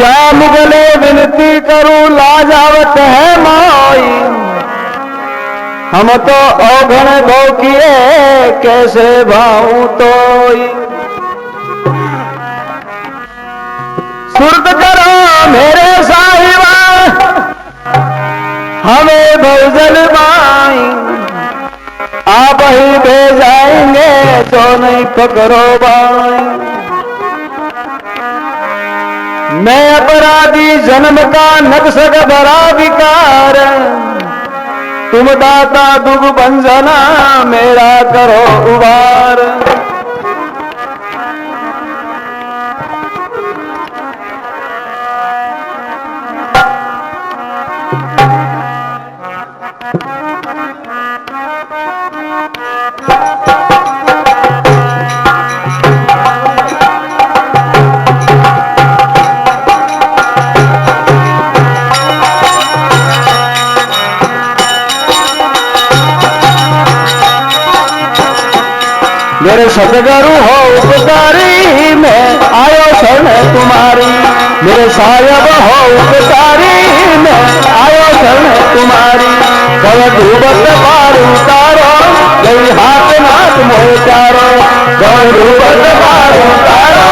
क्या मुगले विनती करूं लाजावत है माई, हम तो औघण गो किए कैसे भाऊं तोई। सुरत करो मेरे साहिबा हमें बहुजल बाई, आप ही भेजाएंगे तो नहीं पकड़ो बाई। मैं अपराधी जन्म का नक्सद भरा विकार, तुम दाता दुख बंजना मेरा करो उबार। मेरे सतगुरु हो उपकारी, मैं आयो शरण तुम्हारी। मेरे साहिब हो उपकारी, मैं आयो शरण तुम्हारी। कल डूबत पार उतारो, गई हाथ नाथ मोह चारो। कल डूबत पार उतारो,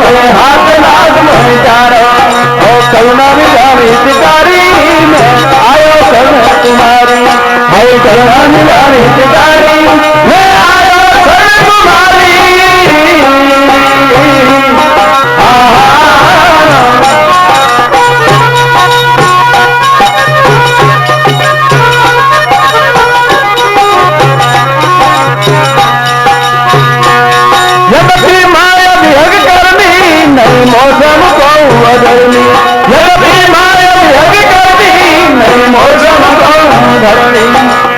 गई हाथ नाथ मोह चारो। ओ करुणा निधान हितकारी, मैं आयो शरण तुम्हारी। भाई करुणा निधान हितकारी, मैं आयो शरण तुम्हारी। यद्यपि माया विहग करनी, नहीं मौसम को बदलनी। यद्यपि माया विहग करनी, नहीं मौसम को धरनी।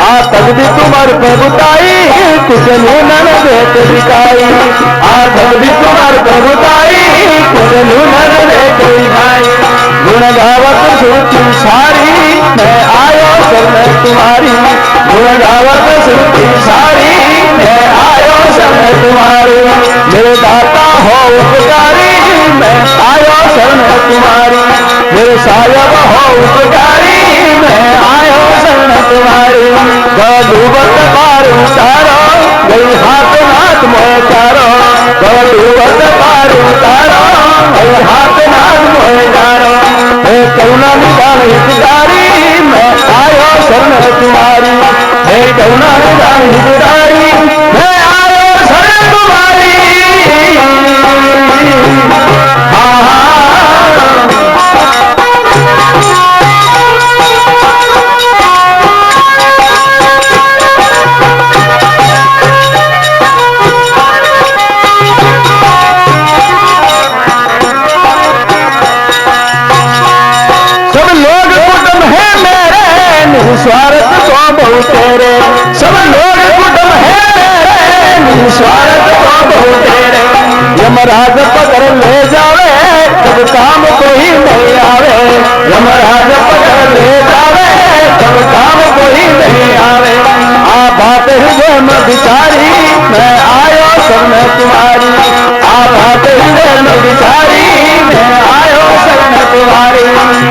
आ तकदी तुम्हार प्रभुताई, कुछ नूनन देत दिखाई। आ तकदी तुम्हार प्रभुताई, कुछ नूनन देत दिखाई। गुण गावत श्रुति सारी, मैं आयो शरण तुम्हारी। गुण गावत श्रुति सारी, मैं आयो शरण तुम्हारी। मेरे दाता हो उपकारी, मैं आयो शरण तुम्हारी। मेरे साहिब हो उपकारी, मैं आयो शरण तुम्हारी। डूबत पार उतारो, गई हाथ नाथ मोह चारो। डूबत पार उतारो, गई हाथ नाथ मोह चारो। हे करुणा निधान हितकारी, मैं आयो शरण तुम्हारी। हे करुणा निधान हितकारी, मैं आयो शरण तुम्हारी। सब लोग कुटुंब है मेरे, निस्वार्थ को बहु तेरे। सब लोग कुटुंब है मेरे, निस्वार्थ को बहु तेरे। यमराज पकड़ ले जावे, जब काम कोई नहीं आवे। यमराज पकड़ ले जावे, जब काम कोई नहीं आवे। आ बात हृदय में बिचारी, मैं आयो शरण तुम्हारी। आ बात हृदय में बिचारी, मैं आयो शरण तुम्हारी।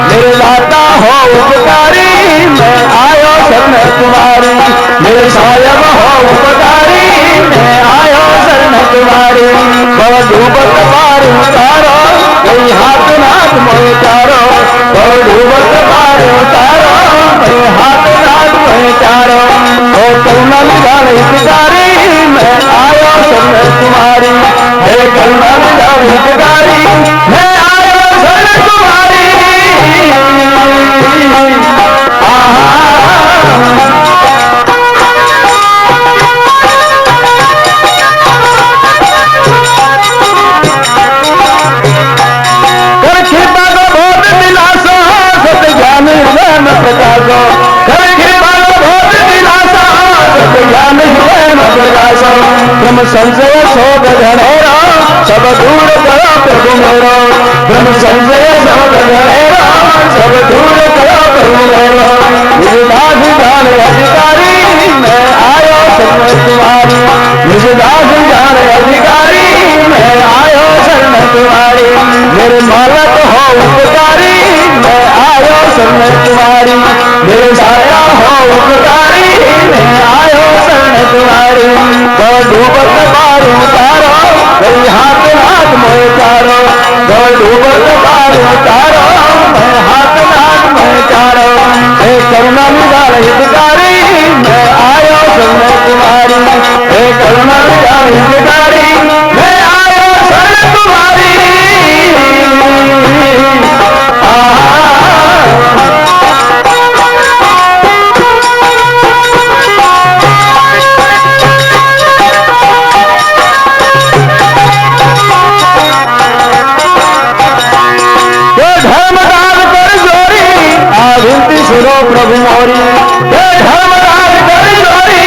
मेरे दाता हो उपकारी, मैं आयो शरण तुम्हारी। मेरे साहिब हो उपकारी, मैं आयो शरण तुम्हारी। बड़ डूबत पार उतारो, गई हाथ नाथ मोह चारो। बड़ डूबत पार उतारो, गई हाथ नाथ मोह चारो। ओ करुणा निधान हितकारी, मैं आयो शरण तुम्हारी। हे करुणा निधान हितकारी, मैं आयो शरण तुम्हारी। कर कृपा को बहुत दिलासा, सत ज्ञान हृदय में प्रकाशो। कर कृपा को बहुत दिलासा, सत ज्ञान हृदय में प्रकाशो। ब्रह्म संशय शोक घनेरा, सब दूर करो प्रभु मेरो। ब्रह्म संशय शोक घनेरा, सब दूर करो प्रभु मेरो। निजदास जान अधिकारी, मैं आयो शरण तुम्हारी। निजदास जान अधिकारी, मैं आयो शरण तुम्हारी। मेरे मालक हो हितकारी मैं आयो शरण तुम्हारी। हे करुणा निधान हितकारी मैं आयो शरण तुम्हारी। सुनो प्रभु मोरी, हे धर्मराज कर जोरी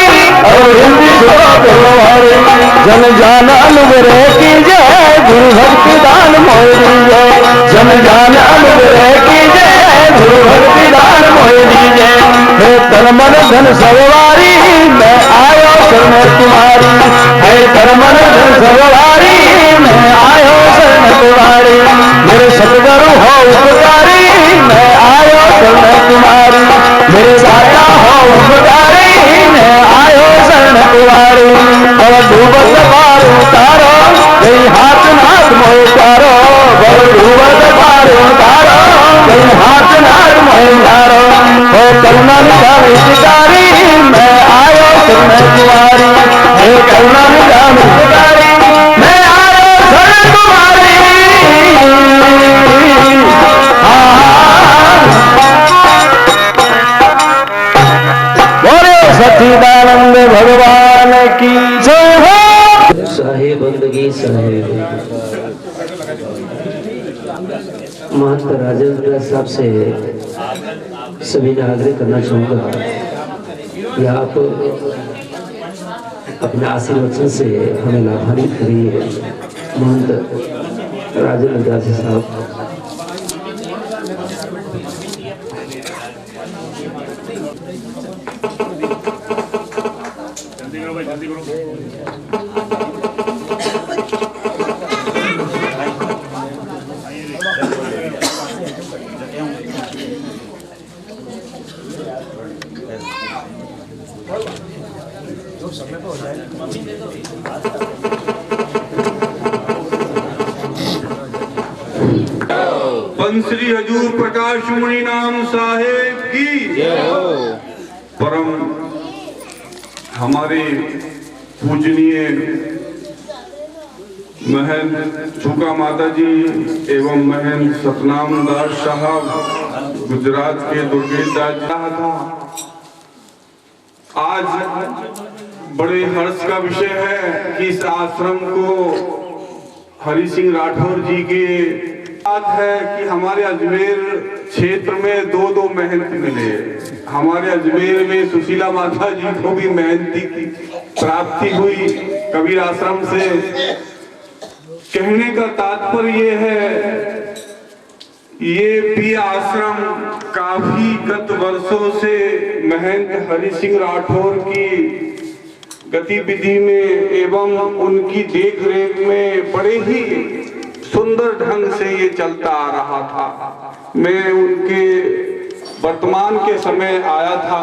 और हिंदी सुनो प्रभु मोरी। जन जान अनुग्रह कीजिए गुरु भक्ति दान मोह दीजिए। जन जान अनुग्रह कीजिए गुरु भक्ति दान मोह दीजिए। हे तन मन धन सवारी मैं आयो शरण तुम्हारी। हे तन मन धन सवारी मैं आयो शरण तुम्हारी। मेरे सतगुरु हो उपकारी मैं आयो शरण तुम्हारी। मेरे दाता हो उपकारी मैं आयो शरण तुम्हारी। और डूबत पार उतारो कहीं हाथ नाथ मोह उतारो। और डूबत पार उतारो कहीं हाथ नाथ मोह उतारो। और करुणा निधान हितकारी मैं आयो शरण तुम्हारी। हे करुणा निधान हितकारी मैं आयो शरण तुम्हारी। सच्चिदानंद भगवान की जय हो। साहेब बंदगी साहेब महंत राजेंद्र साहब से सभी ने आग्रह करना चाहूँगा कि आप अपने आशीर्वचन से हमें लाभान्वित करिए। महंत राजेंद्र साहब श्री हजूर प्रकाश मुनि नाम साहेब की परम हमारे पूजनीय महंत छुका माता जी एवं महंत सतनाम दास साहब गुजरात के दुर्गेश दास था। आज बड़े हर्ष का विषय है कि इस आश्रम को हरि सिंह राठौर जी के बात है कि हमारे अजमेर क्षेत्र में दो महंत मिले। हमारे अजमेर में सुशीला माता जी को भी महंती की प्राप्ति हुई कबीर आश्रम से। कहने का तात्पर्य ये है, ये भी आश्रम काफी गत वर्षों से महंत हरि सिंह राठौर की गतिविधि में एवं उनकी देखरेख में बड़े ही सुंदर ढंग से ये चलता आ रहा था। मैं उनके वर्तमान के समय आया था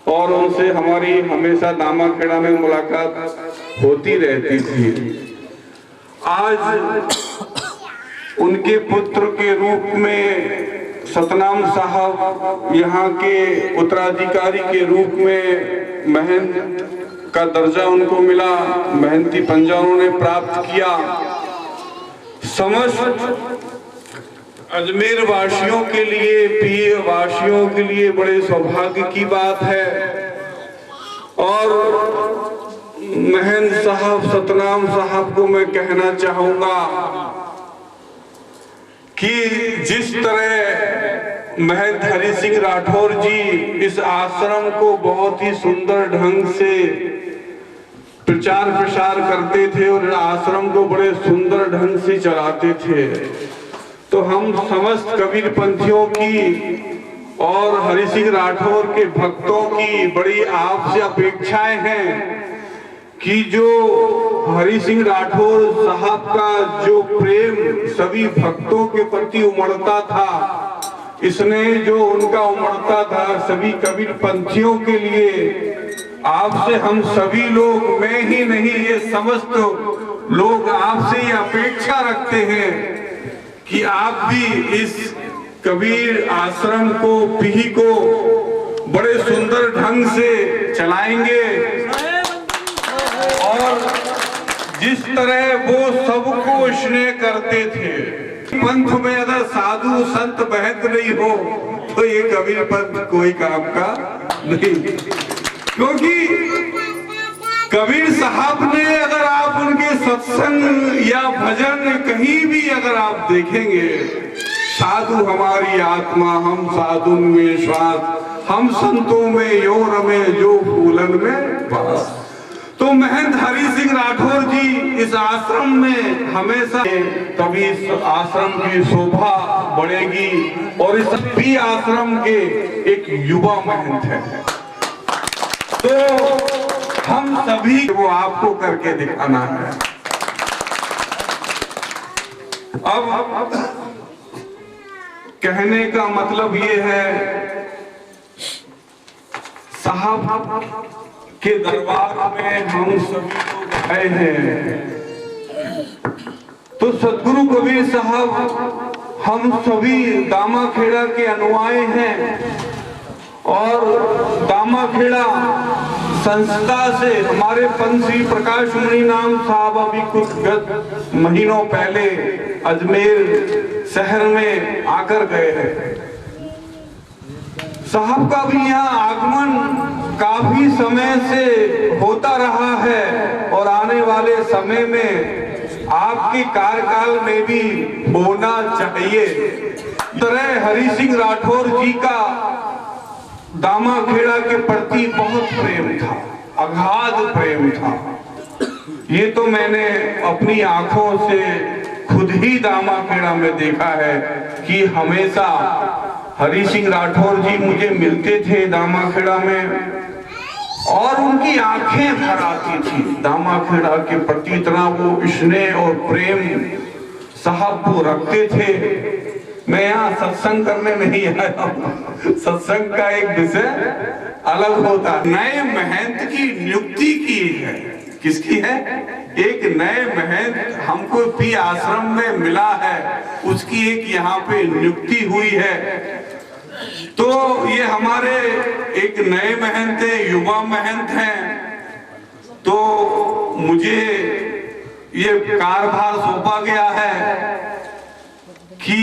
और उनसे हमारी हमेशा दामाखेड़ा में मुलाकात होती रहती थी। आज उनके पुत्र के रूप में सतनाम साहब यहाँ के उत्तराधिकारी के रूप में महंत का दर्जा उनको मिला। महंती पंजा उन्होंने प्राप्त किया। समस्त अजमेर वासियों के लिए, पीर वासियों के लिए बड़े सौभाग्य की बात है। और महंत साहब सतनाम साहब को मैं कहना चाहूंगा कि जिस तरह महंत हरि सिंह राठौर जी इस आश्रम को बहुत ही सुंदर ढंग से प्रचार प्रसार करते थे और आश्रम को बड़े सुंदर ढंग से चलाते थे, तो हम समस्त कबीर पंथियों की और हरि सिंह राठौर के भक्तों की बड़ी आपसे अपेक्षाएं हैं कि जो हरि सिंह राठौर साहब का जो प्रेम सभी भक्तों के प्रति उमड़ता था, इसने जो उनका उमड़ता था सभी कबीर पंथियों के लिए, आपसे हम सभी लोग, मैं ही नहीं ये समस्त लोग आपसे ये अपेक्षा रखते हैं कि आप भी इस कबीर आश्रम को, पीढ़ी को बड़े सुंदर ढंग से चलाएंगे और जिस तरह वो सबको स्नेह करते थे। पंथ में अगर साधु संत बहत नहीं हो तो ये कबीर पंथ कोई काम का नहीं, क्योंकि कबीर साहब ने, अगर आप उनके सत्संग या भजन कहीं भी अगर आप देखेंगे, साधु हमारी आत्मा हम साधु में श्वास, हम संतों में यो रमे जो फूलन में वास। तो महंत हरि सिंह राठौर जी इस आश्रम में हमेशा, तभी इस आश्रम की शोभा बढ़ेगी और इस भी आश्रम के एक युवा महंत है। तो हम सभी वो आपको करके दिखाना है। अब कहने का मतलब ये है, साहब के दरबार में हम सभी लोग आए हैं, तो सदगुरु कबीर साहब हम सभी दामाखेड़ा के अनुयायी हैं और दामाखेड़ा संस्था से हमारे पंत श्री प्रकाश मुनि नाम साहब अभी कुछ गत महीनों पहले अजमेर शहर में आकर गए हैं। साहब का भी यहाँ आगमन काफी समय से होता रहा है और आने वाले समय में आपके कार्यकाल में भी होना चाहिए। तरह हरि सिंह राठौर जी का दामाखेड़ा के प्रति बहुत प्रेम था, अगाध प्रेम था। ये तो मैंने अपनी आंखों से खुद ही दामाखेड़ा में देखा है कि हमेशा हरि सिंह राठौर जी मुझे मिलते थे दामाखेड़ा में और उनकी आंखें भर आती थी दामाखेड़ा के प्रति, इतना वो स्नेह और प्रेम साहब को रखते थे। मैं यहाँ सत्संग करने नहीं आया हूँ, सत्संग का एक विषय अलग होता है। नए महंत की नियुक्ति की है, किसकी है? एक नए महंत हमको भी आश्रम में मिला है, उसकी एक यहाँ पे नियुक्ति हुई है। तो ये हमारे एक नए महंत है, युवा महंत हैं। तो मुझे ये कार्यभार सौंपा गया है कि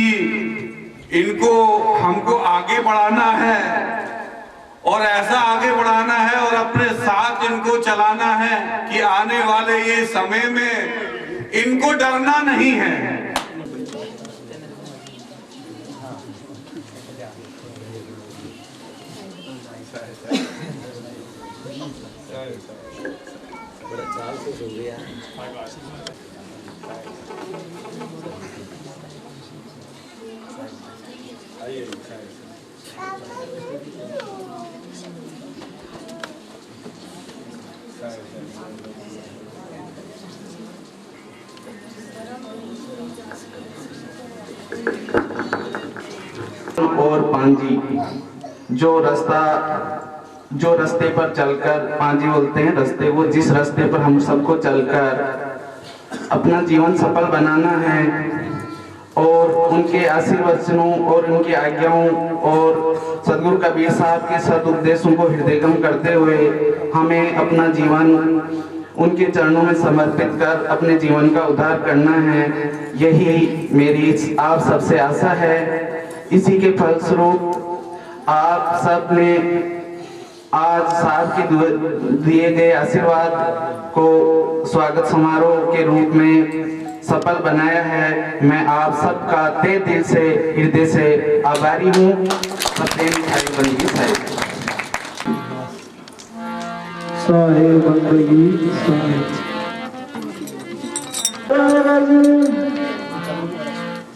इनको हमको आगे बढ़ाना है और ऐसा आगे बढ़ाना है और अपने साथ इनको चलाना है कि आने वाले ये समय में इनको डरना नहीं है। और पांजी जो रास्ते पर चलकर, पांजी बोलते हैं रास्ते, वो जिस रास्ते पर हम सबको चलकर अपना जीवन सफल बनाना है और उनके आशीर्वचनों और उनकी आज्ञाओं और सदगुरु कबीर साहब के सदुपदेशों को हृदयंगम करते हुए हमें अपना जीवन उनके चरणों में समर्पित कर अपने जीवन का उद्धार करना है। यही मेरी आप सबसे आशा है। इसी के फलस्वरूप आप सब ने आज साहब के दिए गए आशीर्वाद को स्वागत समारोह के रूप में सफल बनाया है। मैं आप सबका तहे दिल से, हृदय से आभारी हूँ।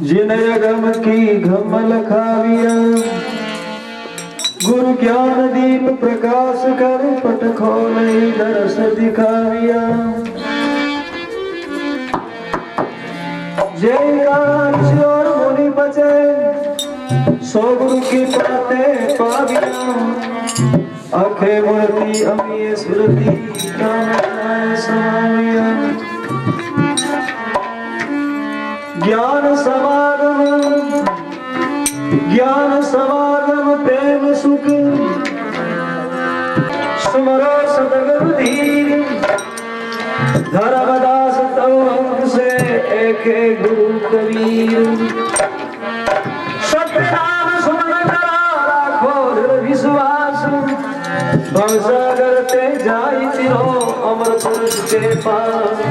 जिन्हें गम की घमल खाविया, गुरु ज्ञान दीप प्रकाश कर पट खोले दरस दिखाविया। जय कांच और मुनि बचे, सो गुरु की बातें पाविया। अखे मूर्ति अमीय सुरति समाविया। ज्ञान समागम प्रेम सुख सुमरो सतगुरु धीर धर्मदास तव अंक से एक गुरु कबीर सत्यनाम सुमन करा राखो विश्वास भवसागर ते जाई तिरो अमर पुरुष के पास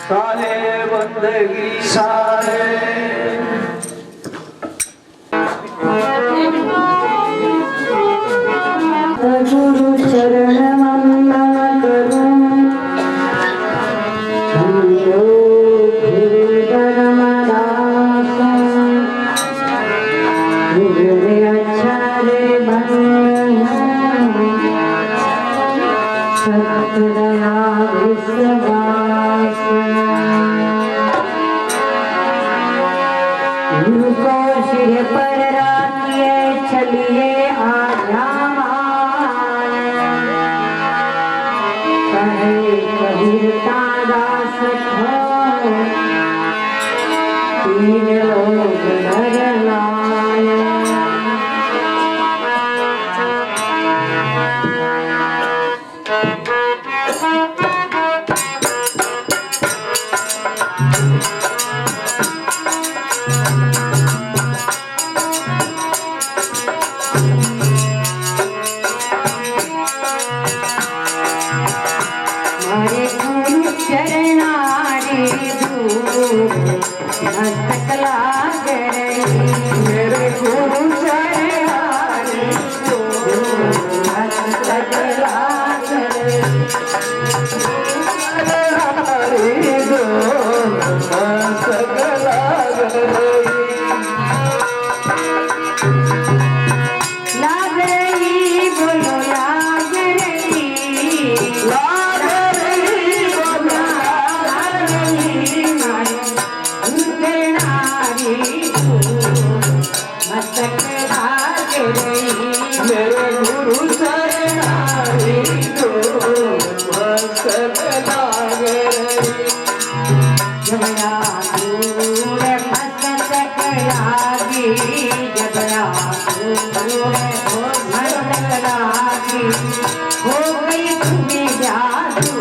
सारे बंदगी सारे गुरु चरण वंदन करूं पर राखिए चलिए आजा कहे कबीरता दास तीन लोग नर लाए मस्तक लाग रही मेरे गुरु चरणारी मस्तक लाग रही मस्तक लाग रही बोलो लाग रही मस्तक लाग रही मेरे गुरु चरणारी मस्तक लाग रही जबरा दूर मस्तक लागी जबरा दूर मस्तक लागी हो गई तुम्हें जादू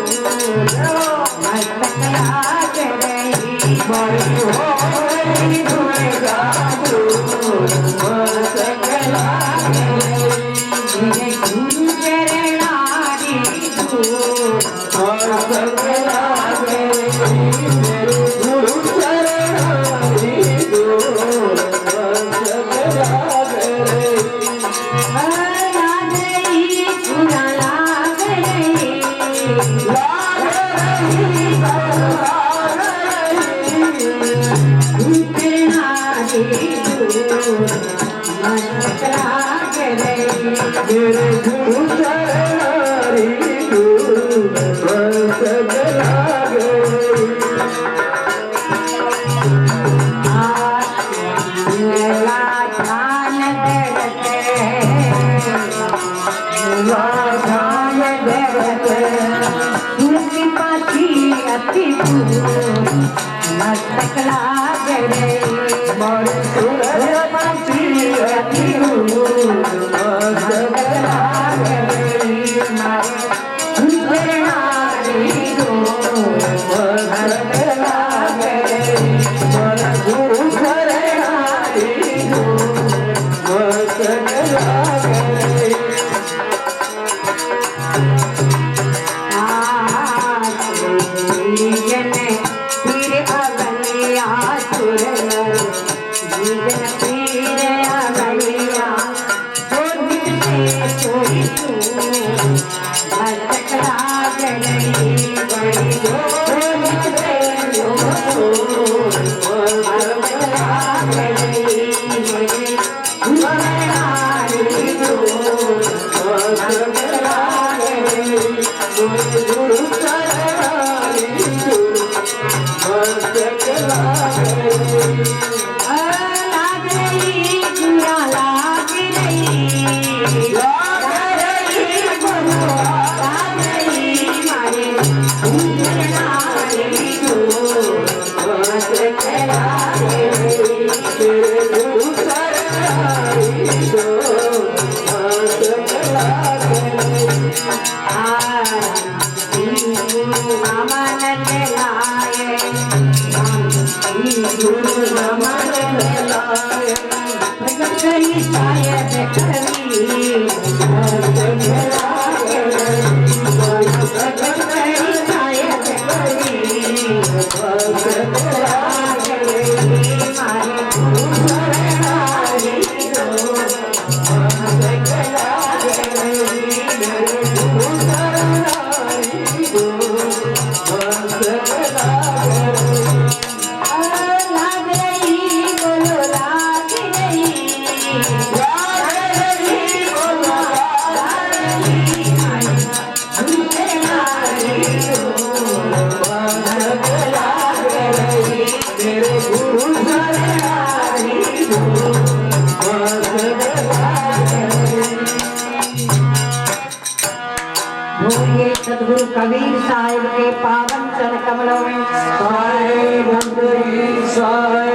सतगुरु कबीर साहिब के पावन चरण कमलों में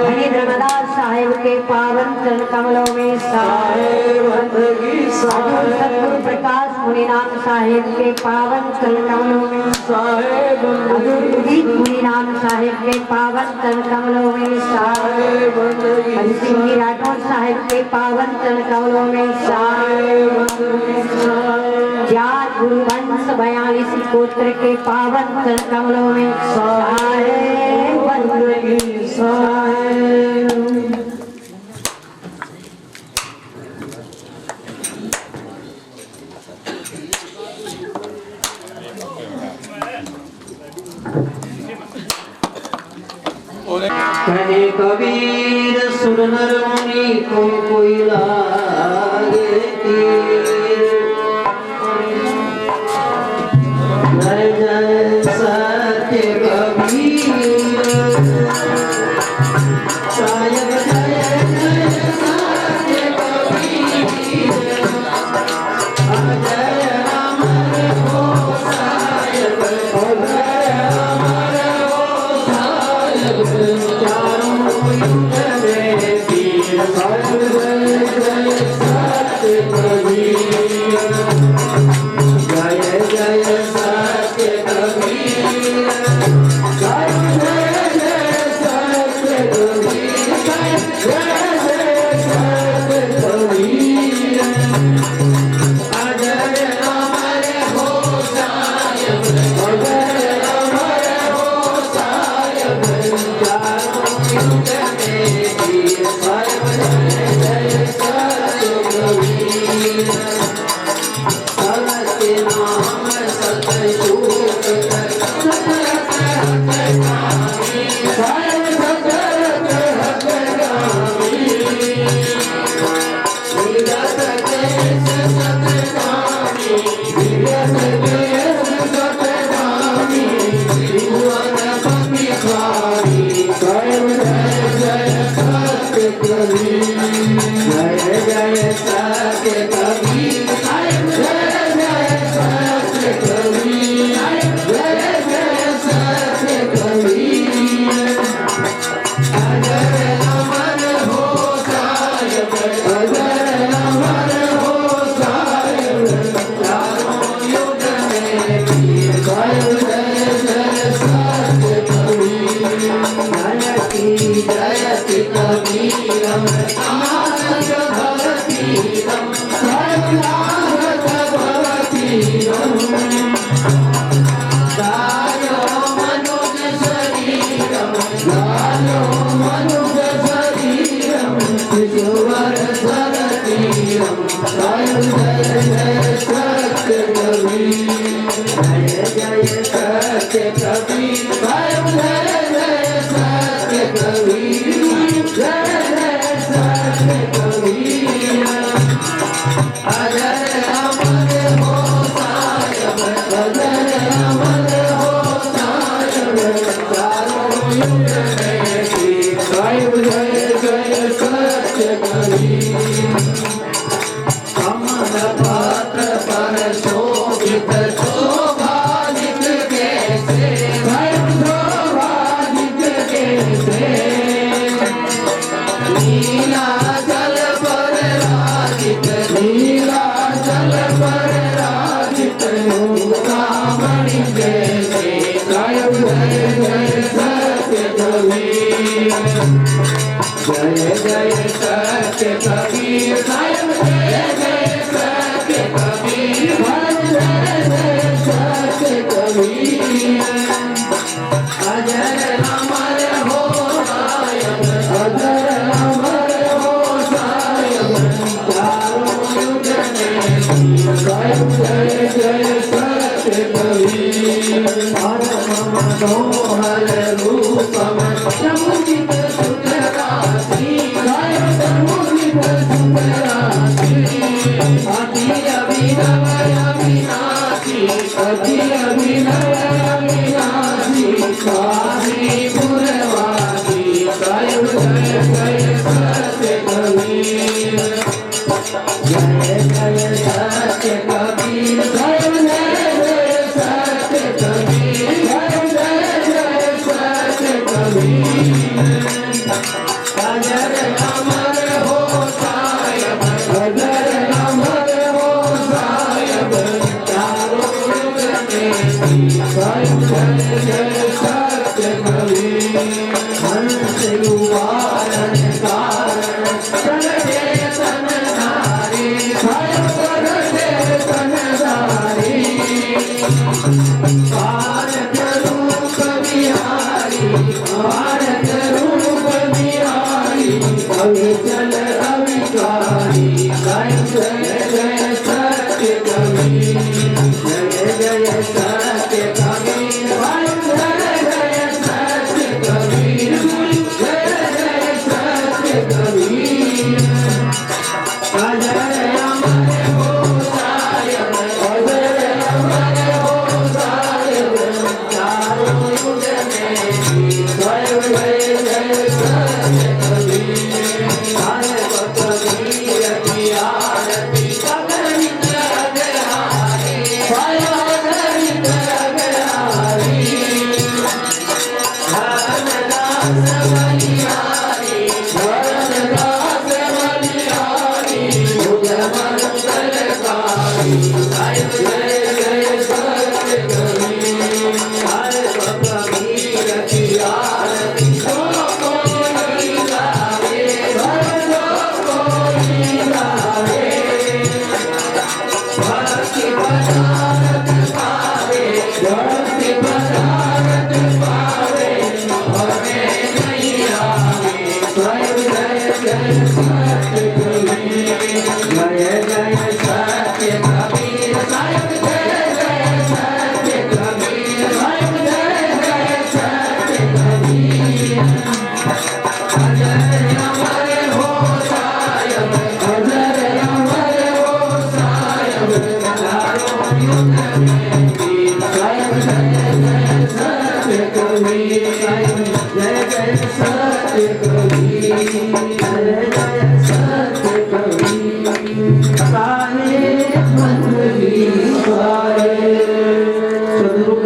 धनी धर्मदास साहिब के पावन चरण कमलों में सतगुरु प्रकाश मुनिनाथ साहिब के पावन चरण कमलों में मुनिनाथ साहिब के पावन चरण कमलों में सिंह राठौर साहिब के पावन चरण कमलों में ज्ञान गुरु वंश 42 गोत्र के पावन चरण कमलों में कहे कबीर सुन नर मुनि को कोई लागे तीर जय जय सत्य कबीर सायब जय जय सत्य कबीर अजय अमर हो सायब अजय अमर हो सायब चारों युग में तीर सायब जय जय सत्य कबीर जय जय सत्य कबीर जय जय सत्य कबीर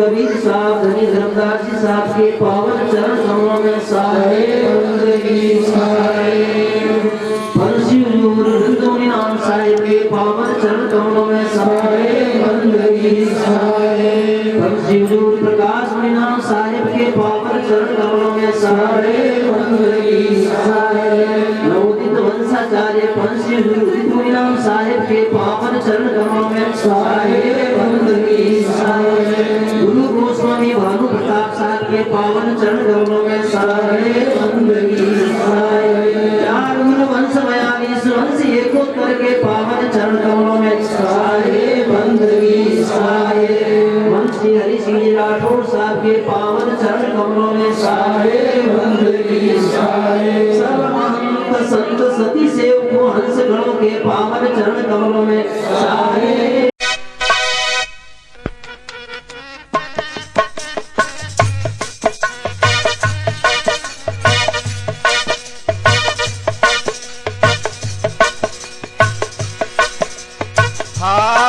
कबीर साहब धनी धर्मदास जी साहब के पावन चरण कमलों में साहेब बंदगी साहेब बंसी हुजूर हिंदुनी नाम साहिब के पावन चरण कमलों में साहेब बंदगी साहेब बंसी हुजूर प्रकाश मुनि नाम साहिब के पावन चरण कमलों में साहेब बंदगी साहेब नवोदित वंशाचार्य बंसी हुजूर हिंदुनी नाम साहिब के पावन चरण कमलों में साहेब बंदगी साहेब गुरु गोस्वामी भानु प्रताप साहब के पावन चरण कमलों में साहेब बंदगी साहेब चार गुरु वंश 42 वंश एकोत्तर के पावन चरण कमलों में साहेब बंदगी साहेब वंशी हरि सिंह जी राठौर साहब के पावन चरण कमलों में साहेब बंदगी साहेब सब महंत संत सती सेवकों हंस गणों के पावन चरण कमलों में साहेब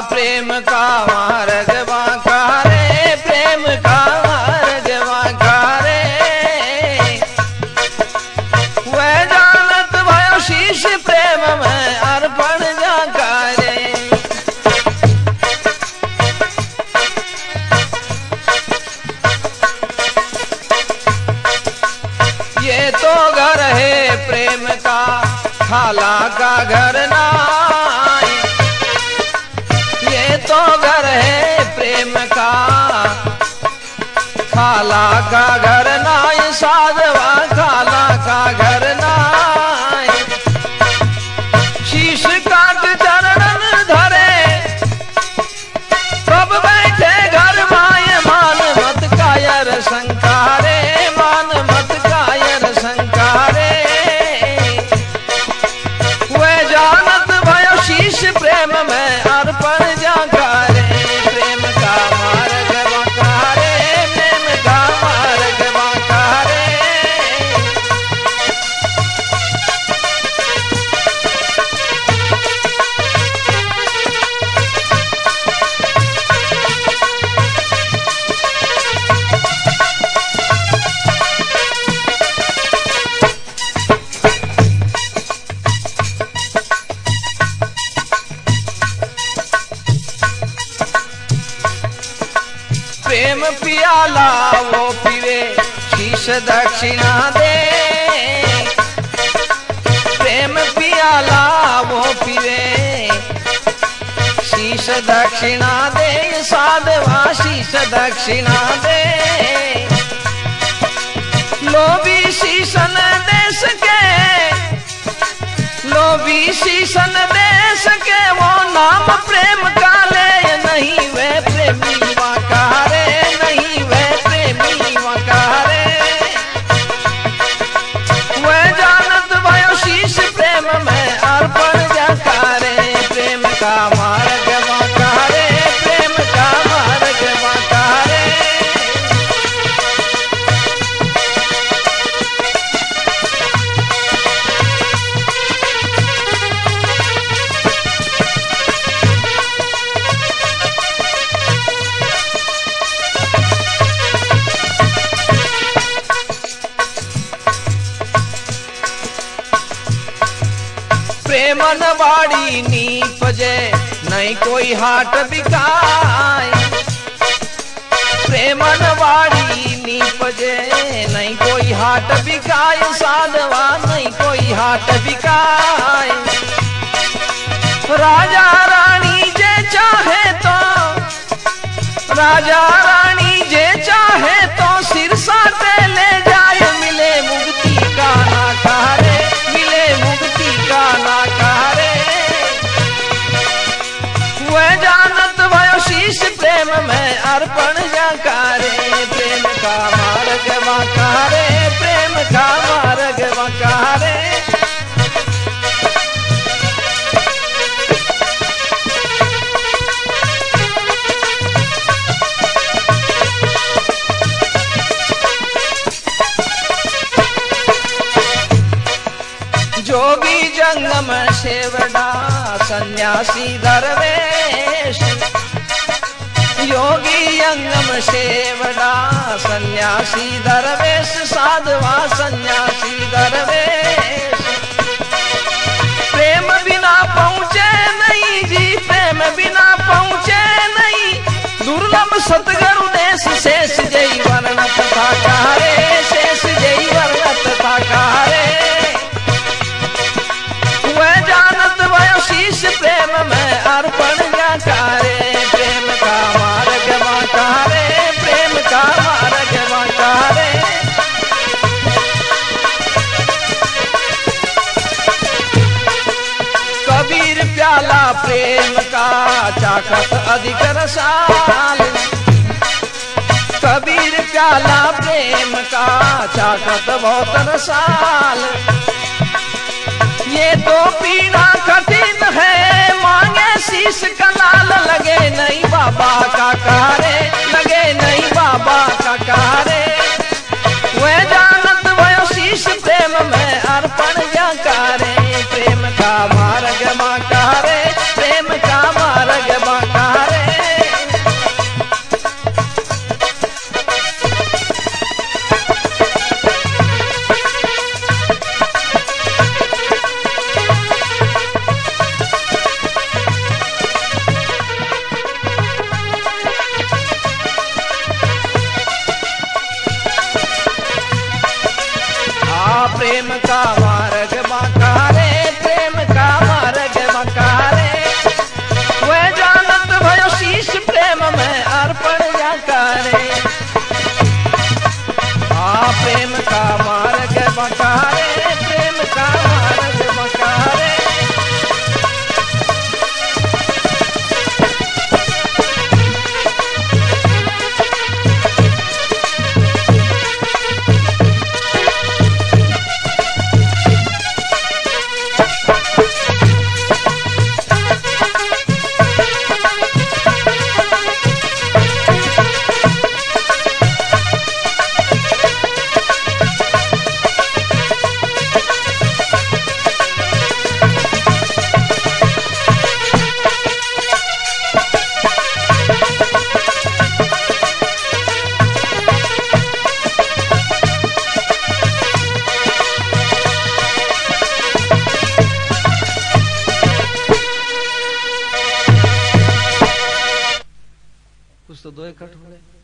प्रेम का मार्ग बांका रे, प्रेम का मार्ग बांका रे, वह जानत भयो शीश प्रेम में अर्पण जाका रे। ये तो घर है प्रेम का, खाला का घर ना, तो घर है प्रेम का, खाला का घर नाय, साधवा खाला का घर नाय। शीश काट चरणन धरे, कब बैठे घर माय, मान मत कायर संकारे, मान मत कायर संकारे। वह जानत भयो शीश प्रेम में अर्पण प्रेम पियाला वो पीवे, शीश दक्षिणा दे। प्रेम पियाला वो पीवे, शीश दक्षिणा दे, साधवा शीश दक्षिणा दे। लोभी शीशन देश के, लोभी शीशन देश के, वो नाम प्रेम का ले नहीं वे प्रेमी वकारे, नहीं वे प्रेमी वकारे। वह जानत भयो शीश प्रेम में अर्पण जाकारे, प्रेम का मार्ग वकारे, प्रेम का मार्ग वकारे। प्रेमन बाड़ी नीप जे, नहीं कोई हाट बिकाय। प्रेमन बाड़ी नीप जे, नहीं कोई हाट बिकाय, साधवा नहीं कोई हाट बिकाय। राजा रानी जे चाहे तो, राजा रानी जे चाहे तो, सिर साटे ले जाए, मिले मुक्ति का नाकारे, मिले मुक्ति का नाकारे। वह जानत भयो शीश प्रेम में अर्पण जाकारे, प्रेम का मार्ग वाकारे, प्रेम का मार्ग वाकारे। जोगी जंगम सेवड़ा, सन्यासी दरवेश, योगी अंगम सेवड़ा, सन्यासी दरवेश साधवा सन्यासी दरवेश। प्रेम बिना पहुँचे नहीं जी, प्रेम बिना पहुँचे नहीं, दुर्लभ सतगुरु देश शेष जय वर्णत था कारे, शेष जय वर्णत था कारे। वह जानत वह शीश प्रेम में अर्पण जाकारे, प्रेम का मार्ग बाकारे, प्रेम का मार्ग बाकारे। कबीर प्याला प्रेम का चाखत अधिक रसाल, कबीर प्याला प्रेम का चाखत बहुत रसाल। ये तो पीना कठिन है, मांगे शीश का लाल, लगे नहीं बाबा का कारे, लगे नहीं बाबा का कारे। वह जानत वह शीश प्रेम में अर्पण जाकारे, प्रेम का मार्ग बाकारे, प्रेम का मार्ग बाकारे। प्रेम का मार्ग बाकारे, प्रेम का मार्ग बाकारे। वह जानत भयो शीश प्रेम में अर्पण जाकारे। प्रेम का मार्ग बाकारे, प्रेम का मार्ग बाकारे। कुछ तो दो इकट्ठ हो गए।